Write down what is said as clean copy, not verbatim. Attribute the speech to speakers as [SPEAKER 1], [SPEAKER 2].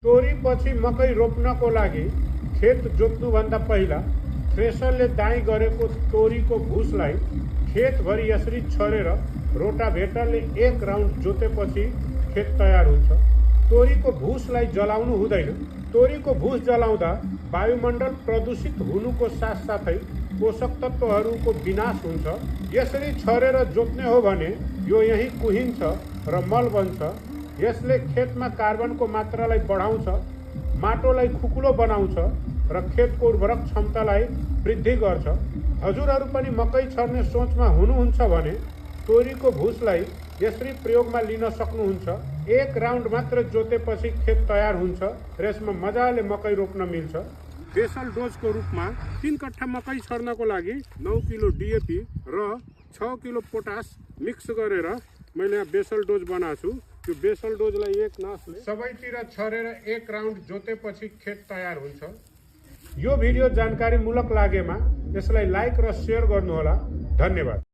[SPEAKER 1] तोरी पछि मकै रोप्नको लागि खेत जोत्नुभन्दा पहिला थ्रेसरले दाइँ गरेको तोरीको भुसलाई खेतभरि यसरी छरेर रोटाभेटरले एक राउन्ड जोतेपछि खेत तयार हुन्छ। तोरीको भुसलाई जलाउनु हुँदैन। तोरीको भुस जलाउँदा वायुमण्डल प्रदूषित हुनुको साथसाथै पोषक तत्त्वहरूको विनाश हुन्छ। यसरी छरेर जोत्ने हो भने यो यही कुहिन्छ र मल बन्छ। यसले खेतमा कार्बनको मात्रालाई बढाउँछ, माटोलाई खुकुलो बनाउँछ र खेतको उर्वरक क्षमतालाई वृद्धि गर्छ। हजुरहरू पनि मकै छर्ने सोचमा हुनुहुन्छ भने तोरीको भुसलाई यसरी प्रयोगमा लिन सक्नुहुन्छ। एक राउन्ड मात्र जोतेपछि खेत तयार हुन्छ र यसमा मजाले मकै रोप्न मिल्छ। बेसल डोजको रूपमा 3 कट्ठा मकै छर्नको लागि 9 किलो DAP र 6 किलो पोटास मिक्स गरेर मैले यहाँ बेसल डोज बनाएको छु। त्यो बेसल डोजलाई एक नासले सबैतिर छरेर एक राउन्ड जोतेपछि खेत तयार हुन्छ। यो भिडियो जानकारीमूलक लागेमा यसलाई लाइक र सेयर गर्नुहोला। धन्यवाद।